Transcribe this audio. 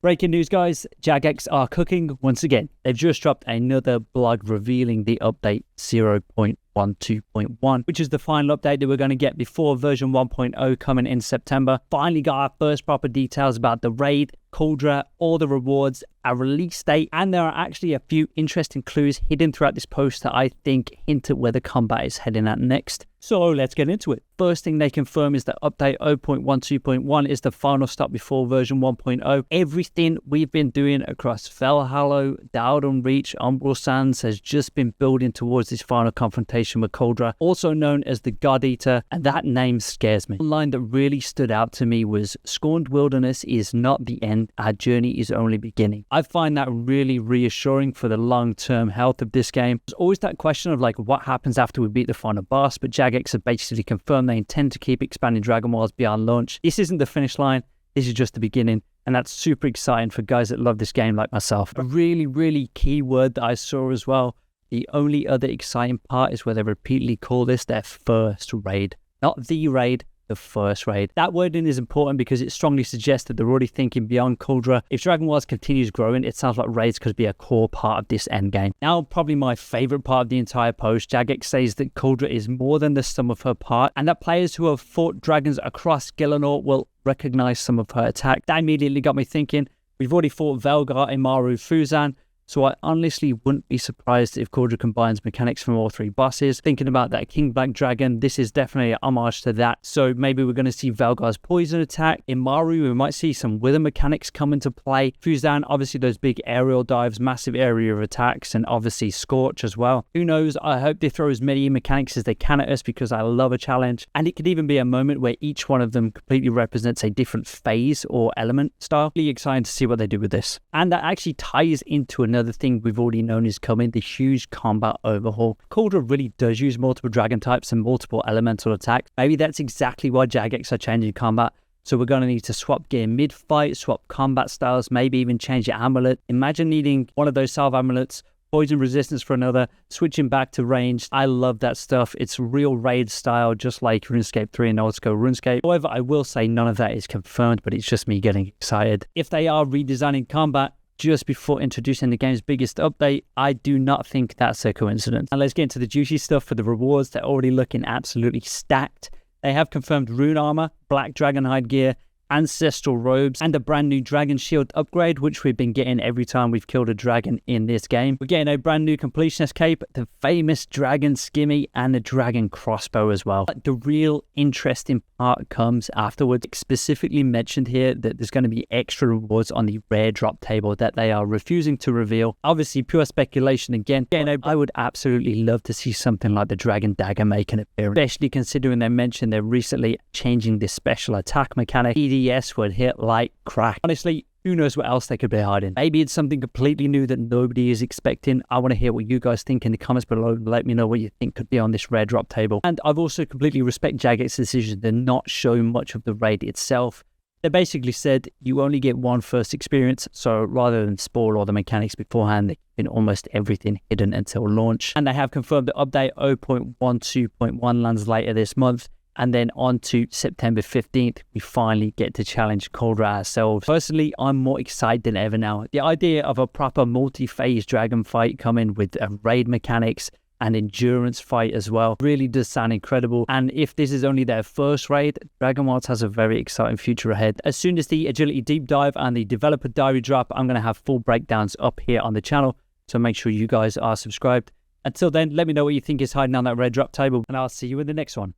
Breaking news, guys. Jagex are cooking once again. They've just dropped another blog revealing the update 0.12.1, which is the final update that we're going to get before version 1.0 coming in September. Finally got our first proper details about the raid, Kuldra, all the rewards, our release date, and there are actually a few interesting clues hidden throughout this post that I think hint at where the combat is heading at next. So let's get into it. First thing they confirm is that update 0.12.1 is the final stop before version 1.0. Everything we've been doing across Felhallow, Dowden Reach, Umbral Sands has just been building towards this final confrontation with Kuldra, also known as the God-Eater, and that name scares me. One line that really stood out to me was, "Scorned Wilderness is not the end, our journey is only beginning." I find that really reassuring for the long-term health of this game. There's always that question of like what happens after we beat the final boss, but Jagex have basically confirmed they intend to keep expanding Dragonwilds beyond launch. This isn't the finish line, this is just the beginning, and that's super exciting for guys that love this game like myself. A really key word that I saw as well, the only other exciting part is where they repeatedly call this their first raid. Not the raid, the first raid. That wording is important because it strongly suggests that they're already thinking beyond Kuldra. If Dragonwilds continues growing, it sounds like raids could be a core part of this endgame. Now, probably my favorite part of the entire post, Jagex says that Kuldra is more than the sum of her part, and that players who have fought dragons across Gielinor will recognize some of her attack. That immediately got me thinking, we've already fought Velgar, Imaru, Fuzan, so I honestly wouldn't be surprised if Kuldra combines mechanics from all three bosses. Thinking about that King Black Dragon, this is definitely an homage to that. So maybe we're going to see Velgar's poison attack. In Maru, we might see some wither mechanics come into play. Fuzan, obviously those big aerial dives, massive area of attacks, and obviously Scorch as well. Who knows? I hope they throw as many mechanics as they can at us because I love a challenge. And it could even be a moment where each one of them completely represents a different phase or element style. Really exciting to see what they do with this. And that actually ties into another thing we've already known is coming, the huge combat overhaul. Kuldra really does use multiple dragon types and multiple elemental attacks. Maybe that's exactly why Jagex are changing combat. So we're going to need to swap gear mid-fight, swap combat styles, maybe even change your amulet. Imagine needing one of those salve amulets, poison resistance for another, switching back to ranged. I love that stuff. It's real raid style, just like RuneScape 3 and old school RuneScape. However, I will say none of that is confirmed, but it's just me getting excited. If they are redesigning combat just before introducing the game's biggest update, I do not think that's a coincidence. And let's get into the juicy stuff for the rewards. They're already looking absolutely stacked. They have confirmed Rune Armour, Black Dragonhide gear, Ancestral Robes, and a brand new Dragon Shield upgrade, which we've been getting every time we've killed a dragon in this game. We're getting a brand new Completionist cape, the famous Dragon Skimmy, and the Dragon Crossbow as well. But the real interesting part comes afterwards. It's specifically mentioned here that there's going to be extra rewards on the rare drop table that they are refusing to reveal. Obviously, pure speculation again. I would absolutely love to see something like the Dragon Dagger make an appearance, especially considering they mentioned they're recently changing this special attack mechanic. EDS would hit like crack. Honestly, who knows what else they could be hiding? Maybe it's something completely new that nobody is expecting. I want to hear what you guys think in the comments below. Let me know what you think could be on this rare drop table. And I've also completely respect Jagex's decision to not show much of the raid itself. They basically said you only get one first experience, so rather than spoil all the mechanics beforehand, they've been almost everything hidden until launch. And they have confirmed that update 0.12.1 lands later this month. And then on to September 15th, we finally get to challenge Kuldra ourselves. Personally, I'm more excited than ever now. The idea of a proper multi-phase dragon fight coming with raid mechanics and endurance fight as well really does sound incredible. And if this is only their first raid, Dragonwilds has a very exciting future ahead. As soon as the agility deep dive and the developer diary drop, I'm going to have full breakdowns up here on the channel. So make sure you guys are subscribed. Until then, let me know what you think is hiding on that red drop table, and I'll see you in the next one.